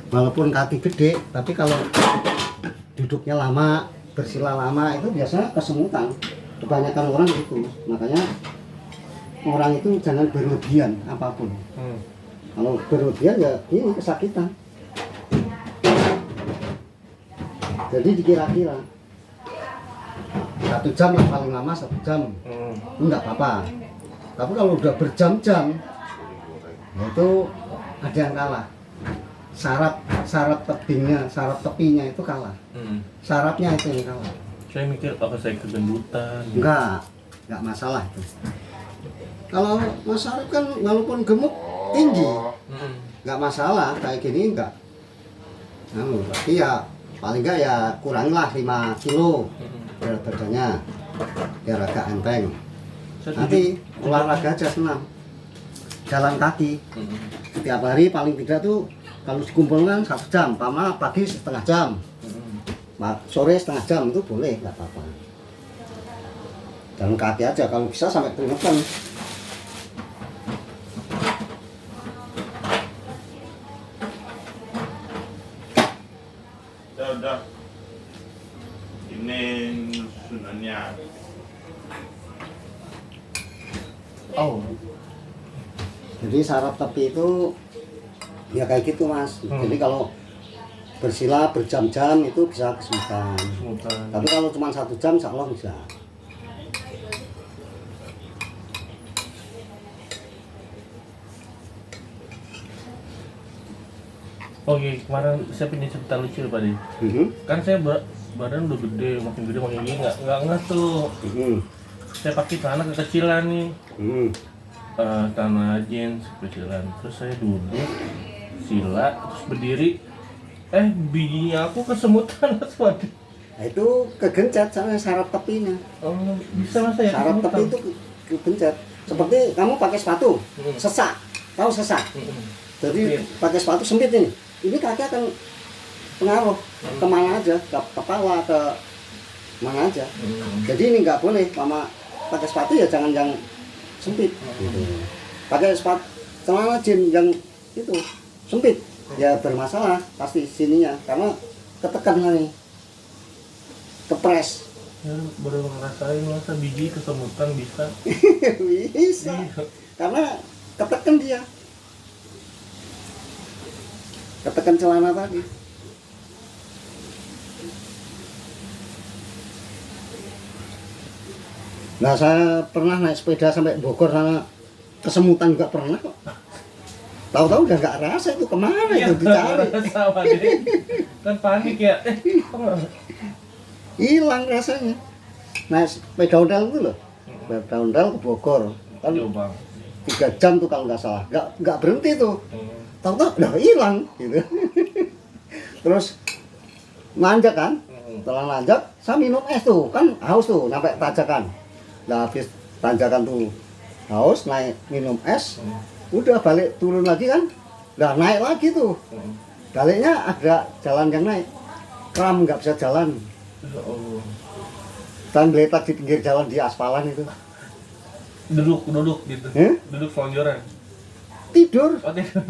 walaupun kaki gede, tapi kalau duduknya lama, bersila lama itu biasanya kesemutan. Kebanyakan orang gitu, makanya orang itu jangan berlebihan apapun. Kalau berlebihan ya ini kesakitan. Jadi dikira-kira 1 jam lah paling lama, 1 jam itu nggak apa-apa. Tapi kalau udah berjam-jam itu ada yang kalah. Syarat tebingnya, syarat tepinya itu kalah. Syaratnya itu yang kalah. Saya mikir apa saya kegendutan. Enggak masalah itu. Kalau Mas Arif kan walaupun gemuk tinggi, nggak masalah kayak gini enggak. Tapi ya paling enggak ya kuranglah 5 kilo berat badannya biar agak enteng. Nanti olahraga aja senam, jalan kaki setiap hari paling tidak tuh kalau dikumpulkan 1 jam, pagi setengah jam, sore setengah jam itu boleh, nggak apa-apa. Jalan kaki aja kalau bisa sampai keringetan. Udah. Ini sunannya. Oh. Jadi saraf tepi itu ya kayak gitu Mas. Jadi kalau bersila berjam-jam itu bisa kesulitan. Tapi kalau cuma 1 jam insya Allah bisa. Oke, kemarin saya punya cerita lucu Pak Di. Kan saya badan udah gede, makin gini nggak tuh. Saya pakai celana kekecilan nih. Celana jeans kekecilan. Terus saya duduk sila terus berdiri. Bijinya aku kesemutan Mas Wadi. Nah, itu kegencet sama saraf tepinya. Oh, bisa Mas ya. Saraf tepi itu kegencet. Seperti kamu pakai sepatu, sesak. Tahu sesak? Jadi pakai sepatu sempit ini. Ini kaki akan pengaruh kemana aja, ke kepala, ke mana aja. Jadi ini nggak boleh, sama pakai sepatu ya jangan yang sempit. Pakai sepatu celana jeans yang itu sempit, ya bermasalah pasti sininya karena ketekan nih, kepres. Ya, baru ngerasain masa biji kesemutan bisa. Bisa, karena ketekan dia. Ketekan celana tadi. Nah, saya pernah naik sepeda sampai Bogor sana, kesemutan nggak pernah kok. Tahu-tahu udah nggak rasa itu kemana itu dicari. Sama deh. Kan panik ya. Hilang rasanya. Naik sepeda ondel itu loh. Sepeda ondel ke Bogor. Kan 3 jam tuh kalau nggak salah. Nggak berhenti tuh. Tahu-tahu udah hilang gitu. Terus nanjak kan, setelah nanjak saya minum es tuh, kan haus tuh sampai tanjakan. Nah habis tanjakan tuh haus, naik minum es, udah balik turun lagi kan, udah naik lagi tuh. Baliknya ada jalan yang naik, kram nggak bisa jalan. Dan geletak di pinggir jalan di aspalan itu. Duduk gitu. Duduk selonjoran. Tidur. Oh, tidur.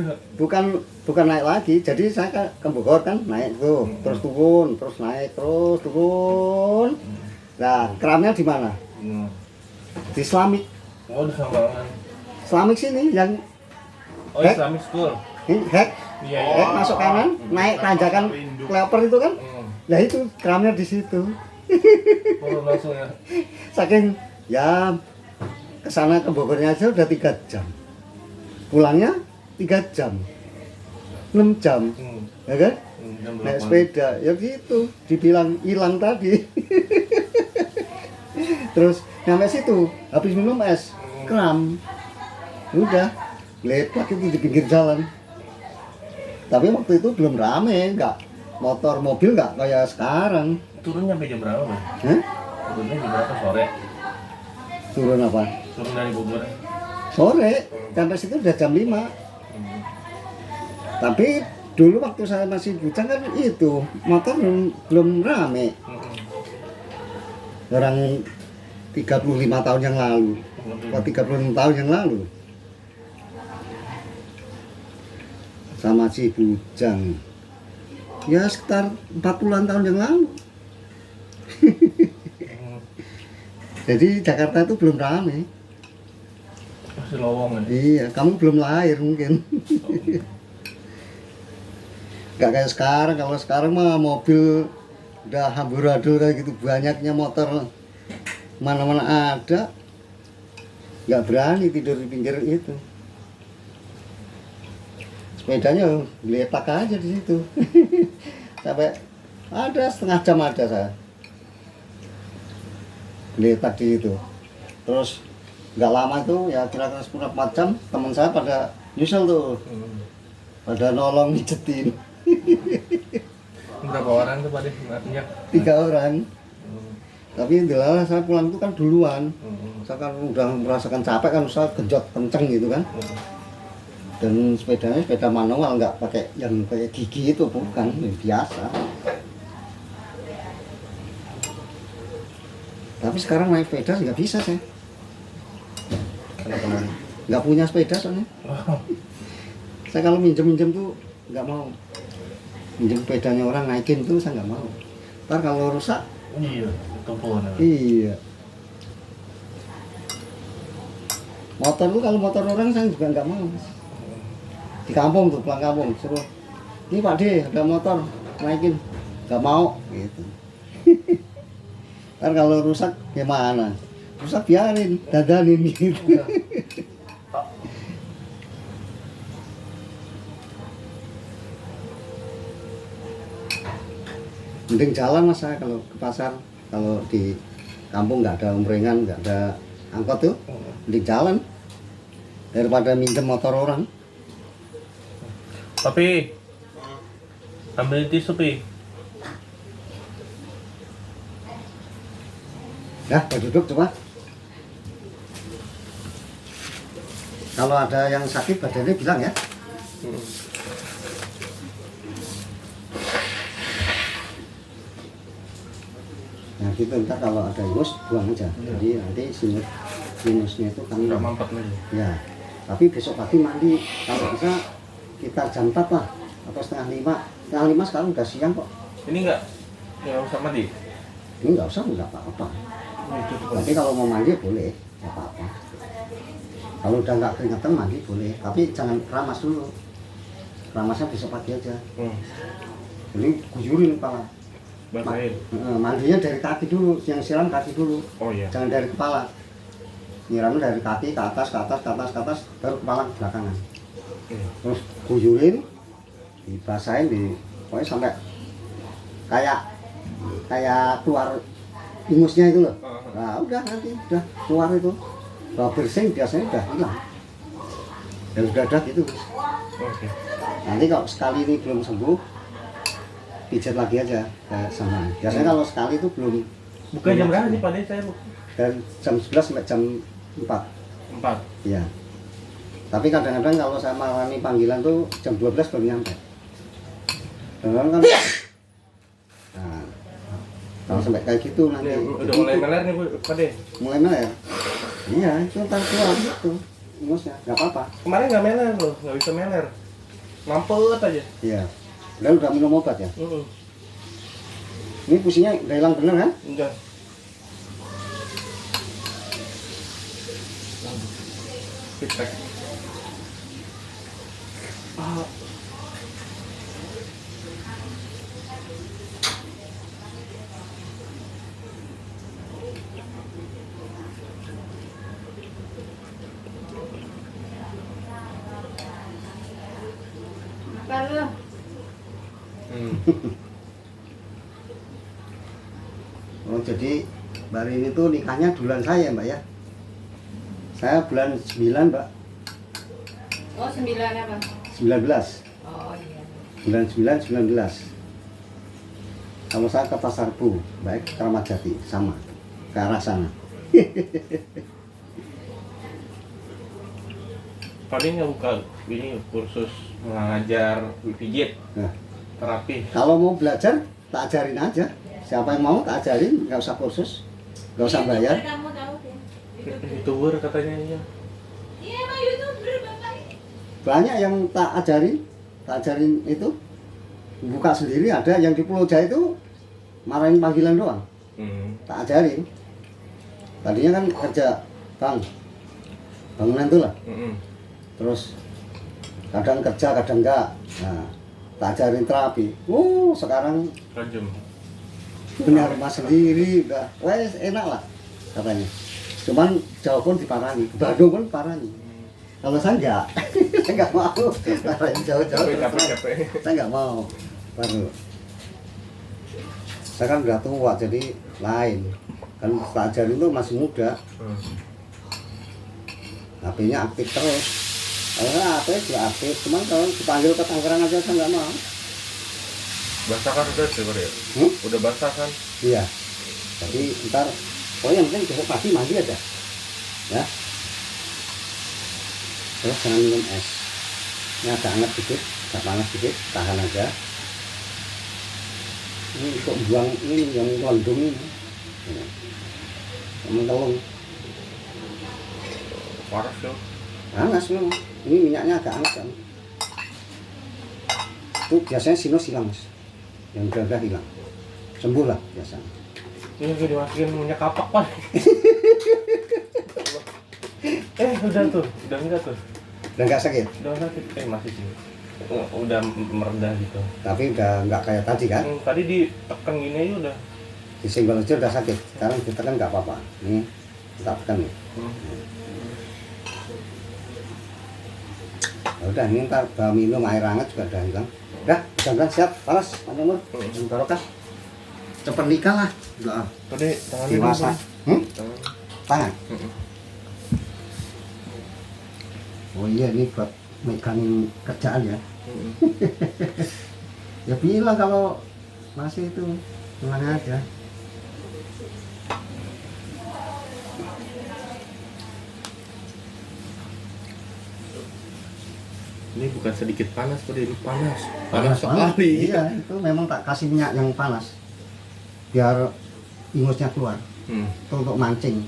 Bukan naik lagi. Jadi saya ke Bogor kan naik tuh, terus turun, terus naik, terus turun. Nah, kramnya di mana? Di Islamik. Oh, di Sambalangan. Islamik sini yang Islamic School. Hack. Iya. Hack masuk kanan, naik tanjakan Kleper itu kan. Nah, itu kramnya di situ. Turun langsung ya. Saking ya kesana ke Bogornya aja udah 3 jam. Pulangnya 3 jam, 6 jam, ya kan? Naik sepeda, ya gitu, dibilang hilang tadi. Terus nyampe situ, habis minum es, kram, udah, lepak itu di pinggir jalan. Tapi waktu itu belum rame, nggak motor, mobil nggak kayak sekarang. Turun nyampe jam berapa, Bang? Turunnya jam berapa sore? Turun apa? Turun dari Bogor. Sore, sampai situ udah jam 5. Tapi dulu waktu saya masih bujang kan itu motor belum rame. Orang 35 tahun yang lalu, atau 36 tahun yang lalu. Sama si bujang. Ya sekitar 40-an tahun yang lalu. Jadi Jakarta itu belum ramai. Masih lowong ya. Iya, kamu belum lahir mungkin. Gak kayak sekarang. Kalau sekarang mah mobil udah amburadul kayak gitu, banyaknya motor mana-mana ada. Gak berani tidur di pinggir itu. Sepedanya geletak aja di situ. Sampai ada setengah jam ada saya geletak di situ. Terus nggak lama itu ya kira-kira 10-4 jam teman saya pada nyusul tuh, pada nolong mijetin. Berapa orang tuh pada minyak? 3 orang. Tapi adalah saya pulang itu kan duluan. Saya kan udah merasakan capek kan, saya genjot kenceng gitu kan. Dan sepedanya sepeda manual, nggak pakai yang kayak gigi itu, bukan, biasa. Tapi sekarang naik sepeda nggak bisa saya. Nggak punya sepeda soalnya. Saya kalau minjem tuh nggak mau. Minjem sepedanya orang naikin tuh saya nggak mau. Ntar kalau rusak, Iya, itu pun. iya. Motor tuh kalau motor orang saya juga nggak mau. Di kampung tuh, pulang kampung suruh, ini Pak D ada motor naikin, nggak mau gitu. Ntar kalau rusak gimana? Rusak biarin, dadanin gitu. Mending jalan mas saya kalau ke pasar. Kalau di kampung nggak ada umprengan, nggak ada angkot tuh, mending jalan daripada minjem motor orang. Tapi ambil tisu pi. Nah, duduk coba. Kalau ada yang sakit badannya bilang ya. Nah gitu, ntar kalau ada ingus buang aja. Jadi nanti sinusnya itu kan Nggak mampet lagi. ya. Tapi besok pagi mandi. Kalau bisa kita jam 4 lah atau setengah 5. Setengah 5 sekarang udah siang kok. Ini nggak usah mandi. Ini nggak usah, nggak apa-apa. Tapi kalau mau mandi boleh, nggak apa-apa. Kalau udah nggak keringetan mandi boleh, tapi jangan keramas dulu. Keramasnya besok pagi aja. Jadi guyurin kepala. Basahin. Mandinya dari kaki dulu, yang siram kaki dulu. Oh iya. Jangan dari kepala. Nyiramnya dari kaki ke atas, ke atas, ke atas, ke atas, baru kepala ke belakangan. Terus guyurin, dibasahin, pokoknya sampai kayak keluar ingusnya itu loh. Nah udah nanti udah keluar itu, kalau bersih biasanya udah hilang. Dan udah ada gitu. Oke. Nanti kalau sekali ini belum sembuh, pijat lagi aja kayak sama. Biasanya kalau sekali itu belum. Buka jam berapa nih Pak De? Saya Dari jam 11 sampai jam 4. 4. Iya. Tapi kadang-kadang kalau saya mengalami panggilan tuh jam 12 baru nyampe. Kadang kan nah, kalau sampai kayak gitu nanti Udah mulai meler nih Pak De. mulai meler. Iya, itu ntar keluar gitu. Ingusnya, nggak apa-apa. Kemarin nggak meler loh, nggak bisa meler. Mampet aja. Iya. Dan udah minum obat ya. Ini pusingnya udah hilang bener kan? Udah. Feedback. Kalau Oh, jadi Mbak Rini tuh nikahnya bulan saya Mbak ya. Saya bulan 9 Mbak. oh 9 apa? 19. Oh iya. Bulan 9, 19. Kalau saya ke Pasar Bu, baik Kramat Jati, sama. Ke arah sana. Pak De nggak buka ini kursus mengajar pijit, Nah, terapi. kalau mau belajar, tak ajarin aja. Siapa yang mau tak ajarin, nggak usah kursus, nggak usah bayar. Kamu tahu deh. YouTuber katanya iya. Iya emang YouTuber Bapak. Banyak yang tak ajarin itu buka sendiri, ada yang di Pulau Jawa itu marahin panggilan doang. Tak ajarin. Tadinya kan kerja bangunan tuh lah. Terus kadang kerja kadang enggak. Nah, tak ajarin terapi. Sekarang Tajam. punya rumah sendiri, udah wes enak lah katanya. Cuman Jawa pun diparani, Bandung pun parani. Kalau saya enggak, saya enggak mau parahin jauh-jauh. Capek. Saya enggak mau. Baru. Saya kan udah tua jadi lain. Kan tak ajarin itu masih muda. HP-nya aktif terus. Kalau HP juga aktif, cuman kalau dipanggil ke Tangerang aja saya nggak mau. Basah kan udah sih ya? Udah basah kan? Iya. Jadi ntar, yang penting besok pagi mandi aja, ya. Terus jangan minum es. Ini agak hangat sedikit, agak panas sedikit, tahan aja. Ini kok buang ini yang londong ini. Mentelung. Panas ya? Panas memang. Ini minyaknya agak hangat kan. Itu biasanya sinus hilang mas. Yang udah hilang. Sembuh lah biasanya. Ini gue dimasukin minyak kapak pak. Udah tuh, udah enggak tuh. Udah nggak sakit? Udah sakit, masih sih. Udah meredah gitu. Tapi udah nggak kayak tadi kan? Tadi ditekan gini aja udah. Disenggol aja udah sakit. Sekarang ditekan nggak apa-apa. Nih, kita tekan nih. Ya udah, ini ntar minum air hangat juga udah hilang. Udah, jangan siap, panas, panjang umur, barokah. Cepet nikah lah. Udah, Tadi tangannya dewasa. Tangan. Oh iya, ini buat megang kerjaan ya. Ya bilang kalau masih itu tenang aja. Ini bukan sedikit panas, Pak, ini panas Panas sekali. Iya, itu memang tak kasih minyak yang panas biar ingusnya keluar. Itu untuk mancing.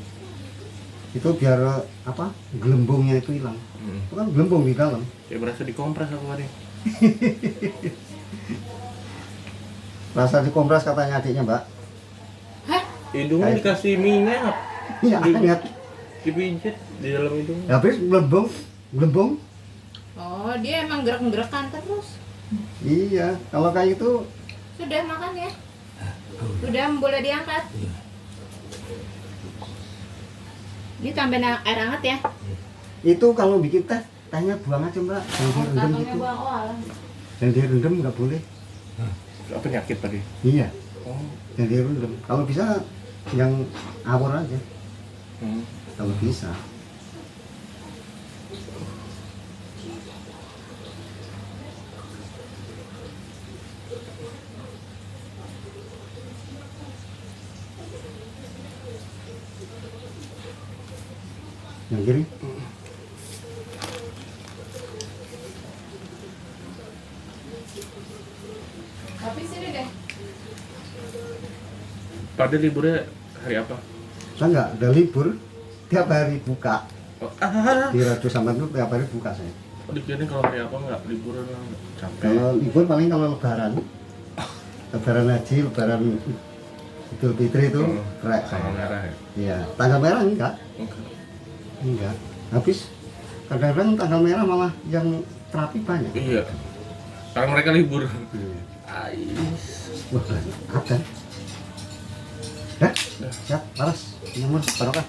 Itu biar apa? Gelembungnya itu hilang. Itu kan gelembung di dalam. Kayak berasa dikompres aku tadi. Rasa dikompres katanya adiknya, Mbak. Hah? Hidungnya dikasih minyak. Iya, hangat. Dipijit di dalam hidung. Habis gelembung. Oh, dia emang gerak-gerakan terus. Iya, kalau kayak itu Sudah makan ya? Sudah boleh diangkat. Ini tambahin air hangat ya? itu kalau bikin tehnya buang aja, Mbak. Yang direndam Kantongnya gitu. buang, oh alah. Yang direndam nggak boleh. Apa penyakit tadi? Iya, Oh. yang direndam. Kalau bisa yang awor aja. Kalau bisa. Yang kiri? Tapi sini deh. Pada liburnya hari apa? Saya nggak ada libur, tiap hari buka. Oh, Di Raja Sampan itu tiap hari buka saya. dikirain kalau hari apa nggak liburan capek. Kalau libur paling kalau lebaran. Lebaran haji, lebaran Idul Fitri itu rek Tanggal saya. merah ya? Iya, tanggal merah enggak. Enggak. Habis kadang-kadang tanggal merah malah yang terapi banyak. Iya. Sekarang mereka libur. Wah, ada. Dah, siap, paras, nomor, barokah.